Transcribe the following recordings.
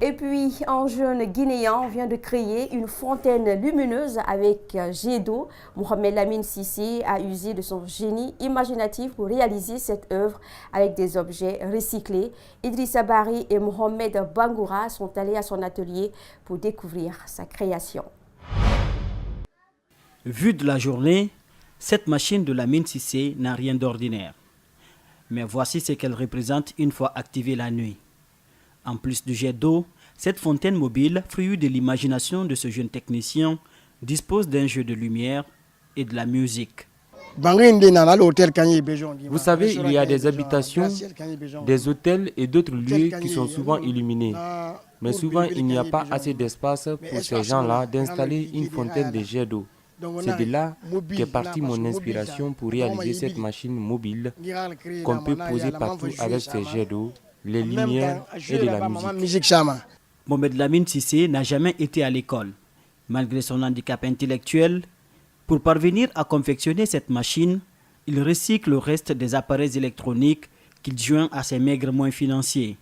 Et puis, un jeune Guinéen vient de créer une fontaine lumineuse avec jet d'eau. Mohamed Lamine Cissé a usé de son génie imaginatif pour réaliser cette œuvre avec des objets recyclés. Idrissa Bari et Mohamed Bangoura sont allés à son atelier pour découvrir sa création. Vue de la journée, cette machine de Lamine Cissé n'a rien d'ordinaire. Mais voici ce qu'elle représente une fois activée la nuit. En plus du jet d'eau, cette fontaine mobile, fruit de l'imagination de ce jeune technicien, dispose d'un jeu de lumière et de la musique. Vous savez, il y a des habitations, des hôtels et d'autres lieux qui sont souvent illuminés. Mais souvent, il n'y a pas assez d'espace pour ces gens-là d'installer une fontaine de jet d'eau. C'est de là qu'est partie mon inspiration pour réaliser cette machine mobile qu'on peut poser partout avec ses jets d'eau, les lumières et de la musique. Mohamed Lamine Cissé n'a jamais été à l'école. Malgré son handicap intellectuel, pour parvenir à confectionner cette machine, il recycle le reste des appareils électroniques qu'il joint à ses maigres moyens financiers.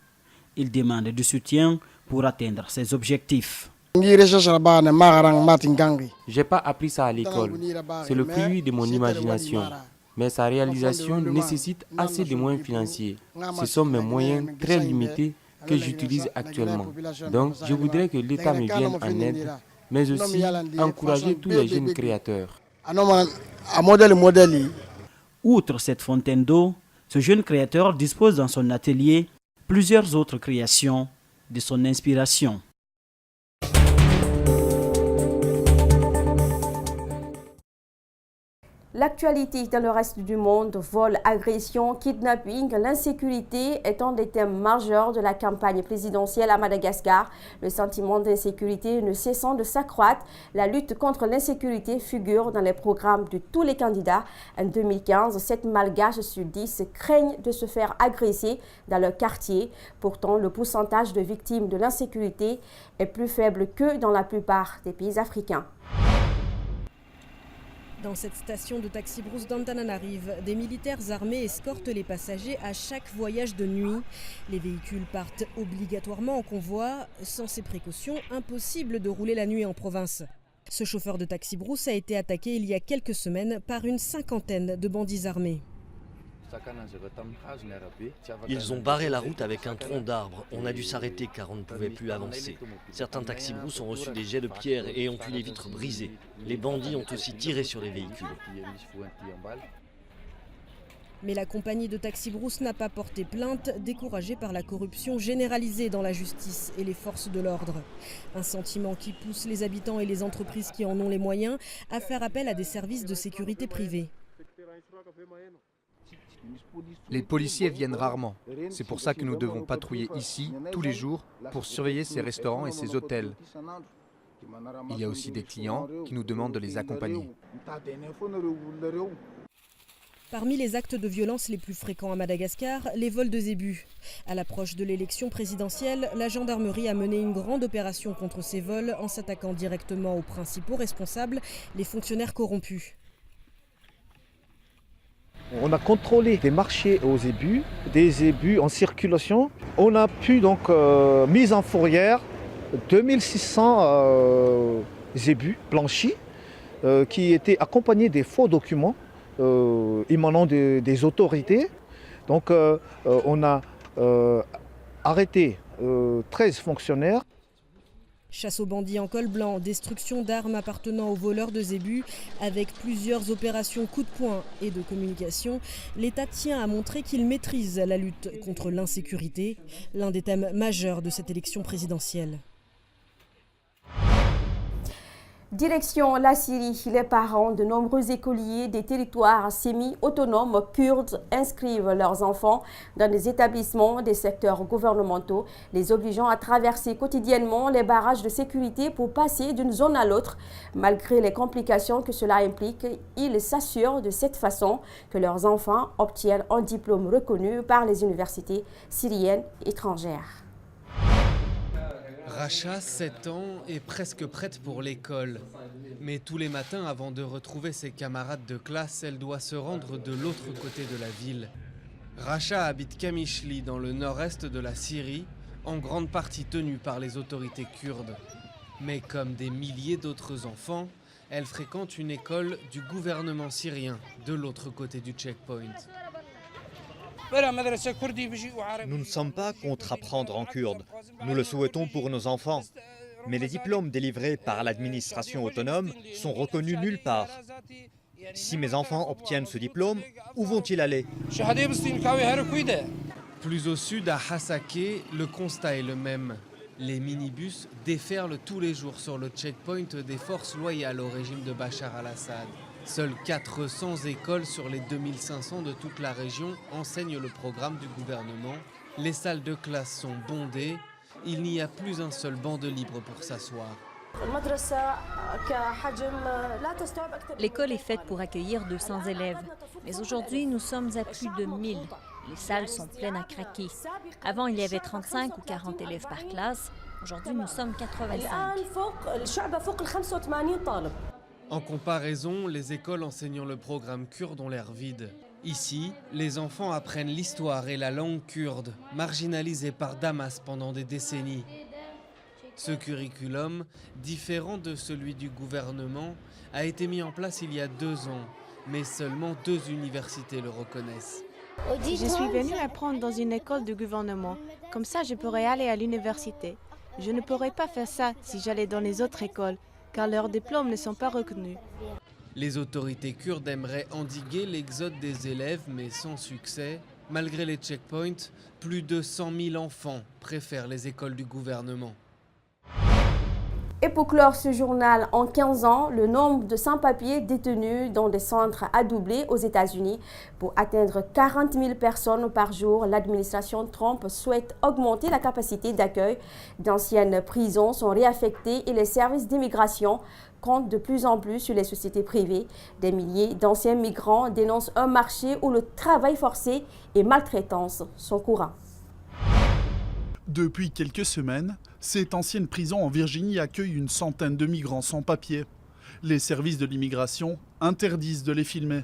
Il demande du soutien pour atteindre ses objectifs. J'ai pas appris ça à l'école. C'est le fruit de mon imagination. Mais sa réalisation nécessite assez de moyens financiers. Ce sont mes moyens très limités que j'utilise actuellement. Donc, je voudrais que l'État me vienne en aide, mais aussi encourager tous les jeunes créateurs. Outre cette fontaine d'eau, ce jeune créateur dispose dans son atelier plusieurs autres créations de son inspiration. L'actualité dans le reste du monde, vol, agression, kidnapping, l'insécurité étant des thèmes majeurs de la campagne présidentielle à Madagascar. Le sentiment d'insécurité ne cessant de s'accroître, la lutte contre l'insécurité figure dans les programmes de tous les candidats. En 2015, 7 Malgaches sur 10 craignent de se faire agresser dans leur quartier. Pourtant, le pourcentage de victimes de l'insécurité est plus faible que dans la plupart des pays africains. Dans cette station de taxi Brousse d'Antananarive, des militaires armés escortent les passagers à chaque voyage de nuit. Les véhicules partent obligatoirement en convoi. Sans ces précautions, impossible de rouler la nuit en province. Ce chauffeur de taxi Brousse a été attaqué il y a quelques semaines par une cinquantaine de bandits armés. Ils ont barré la route avec un tronc d'arbre. On a dû s'arrêter car on ne pouvait plus avancer. Certains taxi-brousses ont reçu des jets de pierre et ont eu les vitres brisées. Les bandits ont aussi tiré sur les véhicules. Mais la compagnie de taxi Brousse n'a pas porté plainte, découragée par la corruption généralisée dans la justice et les forces de l'ordre. Un sentiment qui pousse les habitants et les entreprises qui en ont les moyens à faire appel à des services de sécurité privés. Les policiers viennent rarement. C'est pour ça que nous devons patrouiller ici tous les jours pour surveiller ces restaurants et ces hôtels. Il y a aussi des clients qui nous demandent de les accompagner. Parmi les actes de violence les plus fréquents à Madagascar, les vols de zébus. À l'approche de l'élection présidentielle, la gendarmerie a mené une grande opération contre ces vols en s'attaquant directement aux principaux responsables, les fonctionnaires corrompus. On a contrôlé des marchés aux zébus, des zébus en circulation. On a pu donc mise en fourrière 2600 zébus blanchis qui étaient accompagnés des faux documents émanant des autorités. Donc on a arrêté 13 fonctionnaires. Chasse aux bandits en col blanc, destruction d'armes appartenant aux voleurs de zébus, avec plusieurs opérations coup de poing et de communication, l'État tient à montrer qu'il maîtrise la lutte contre l'insécurité, l'un des thèmes majeurs de cette élection présidentielle. Direction la Syrie, les parents de nombreux écoliers des territoires semi-autonomes kurdes inscrivent leurs enfants dans des établissements des secteurs gouvernementaux, les obligeant à traverser quotidiennement les barrages de sécurité pour passer d'une zone à l'autre. Malgré les complications que cela implique, ils s'assurent de cette façon que leurs enfants obtiennent un diplôme reconnu par les universités syriennes étrangères. Racha, 7 ans, est presque prête pour l'école. Mais tous les matins, avant de retrouver ses camarades de classe, elle doit se rendre de l'autre côté de la ville. Racha habite Kamishli, dans le nord-est de la Syrie, en grande partie tenue par les autorités kurdes. Mais comme des milliers d'autres enfants, elle fréquente une école du gouvernement syrien de l'autre côté du checkpoint. Nous ne sommes pas contre apprendre en kurde. Nous le souhaitons pour nos enfants. Mais les diplômes délivrés par l'administration autonome sont reconnus nulle part. Si mes enfants obtiennent ce diplôme, où vont-ils aller? Plus au sud, à Hasakeh, le constat est le même. Les minibus déferlent tous les jours sur le checkpoint des forces loyales au régime de Bachar al-Assad. Seules 400 écoles sur les 2500 de toute la région enseignent le programme du gouvernement. Les salles de classe sont bondées. Il n'y a plus un seul banc de libre pour s'asseoir. L'école est faite pour accueillir 200 élèves. Mais aujourd'hui, nous sommes à plus de 1000. Les salles sont pleines à craquer. Avant, il y avait 35 ou 40 élèves par classe. Aujourd'hui, nous sommes 85. En comparaison, les écoles enseignant le programme kurde ont l'air vides. Ici, les enfants apprennent l'histoire et la langue kurde, marginalisée par Damas pendant des décennies. Ce curriculum, différent de celui du gouvernement, a été mis en place il y a 2 ans, mais seulement 2 universités le reconnaissent. Je suis venue apprendre dans une école du gouvernement. Comme ça, je pourrais aller à l'université. Je ne pourrais pas faire ça si j'allais dans les autres écoles, car leurs diplômes ne sont pas reconnus. Les autorités kurdes aimeraient endiguer l'exode des élèves, mais sans succès. Malgré les checkpoints, plus de 100 000 enfants préfèrent les écoles du gouvernement. Et pour clore ce journal, en 15 ans, le nombre de sans-papiers détenus dans des centres a doublé aux États-Unis. Pour atteindre 40 000 personnes par jour, l'administration Trump souhaite augmenter la capacité d'accueil. D'anciennes prisons sont réaffectées et les services d'immigration comptent de plus en plus sur les sociétés privées. Des milliers d'anciens migrants dénoncent un marché où le travail forcé et maltraitance sont courants. Depuis quelques semaines, cette ancienne prison en Virginie accueille une centaine de migrants sans papier. Les services de l'immigration interdisent de les filmer.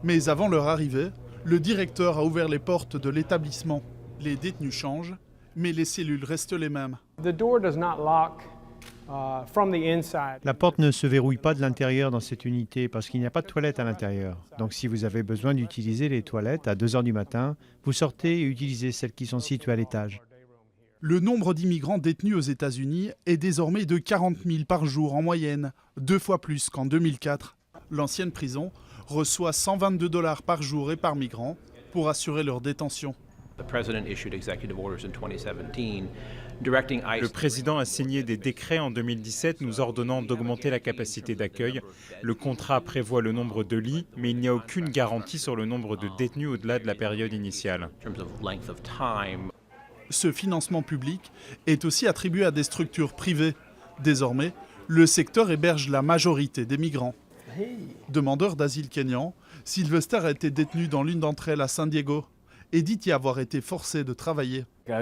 Mais avant leur arrivée, le directeur a ouvert les portes de l'établissement. Les détenus changent, mais les cellules restent les mêmes. La porte ne se verrouille pas de l'intérieur dans cette unité parce qu'il n'y a pas de toilette à l'intérieur. Donc si vous avez besoin d'utiliser les toilettes à 2 h du matin, vous sortez et utilisez celles qui sont situées à l'étage. Le nombre d'immigrants détenus aux États-Unis est désormais de 40 000 par jour en moyenne, 2 fois plus qu'en 2004. L'ancienne prison reçoit $122 par jour et par migrant pour assurer leur détention. Le président a signé des décrets en 2017 nous ordonnant d'augmenter la capacité d'accueil. Le contrat prévoit le nombre de lits, mais il n'y a aucune garantie sur le nombre de détenus au-delà de la période initiale. Ce financement public est aussi attribué à des structures privées. Désormais, le secteur héberge la majorité des migrants. Demandeur d'asile kényan, Sylvester a été détenu dans l'une d'entre elles à San Diego et dit y avoir été forcé de travailler. Je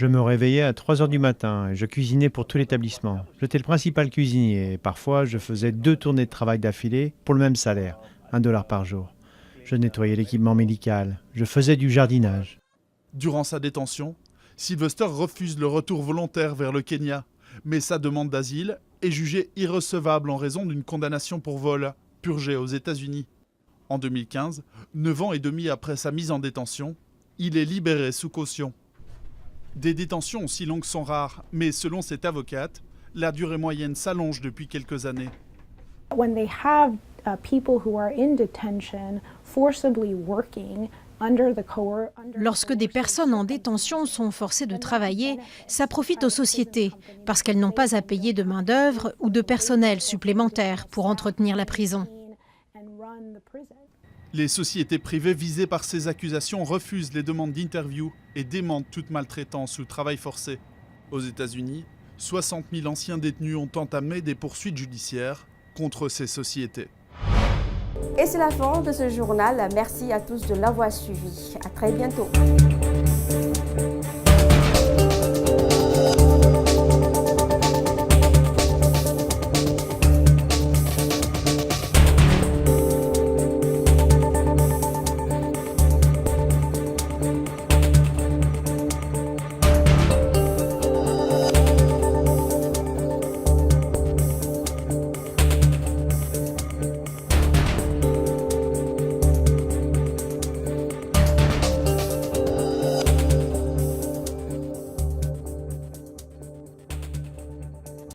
me réveillais à 3 h du matin et je cuisinais pour tout l'établissement. J'étais le principal cuisinier et parfois je faisais 2 tournées de travail d'affilée pour le même salaire, $1 par jour. Je nettoyais l'équipement médical, je faisais du jardinage. Durant sa détention, Sylvester refuse le retour volontaire vers le Kenya, mais sa demande d'asile est jugée irrecevable en raison d'une condamnation pour vol purgée aux États-Unis. En 2015, 9 ans et demi après sa mise en détention, il est libéré sous caution. Des détentions aussi longues sont rares, mais selon cette avocate, la durée moyenne s'allonge depuis quelques années. When they have people who are in detention forcibly working under the Lorsque des personnes en détention sont forcées de travailler, ça profite aux sociétés parce qu'elles n'ont pas à payer de main-d'œuvre ou de personnel supplémentaire pour entretenir la prison. Les sociétés privées visées par ces accusations refusent les demandes d'interview et démentent toute maltraitance ou travail forcé. Aux États-Unis, 60 000 anciens détenus ont entamé des poursuites judiciaires contre ces sociétés. Et c'est la fin de ce journal. Merci à tous de l'avoir suivi. À très bientôt.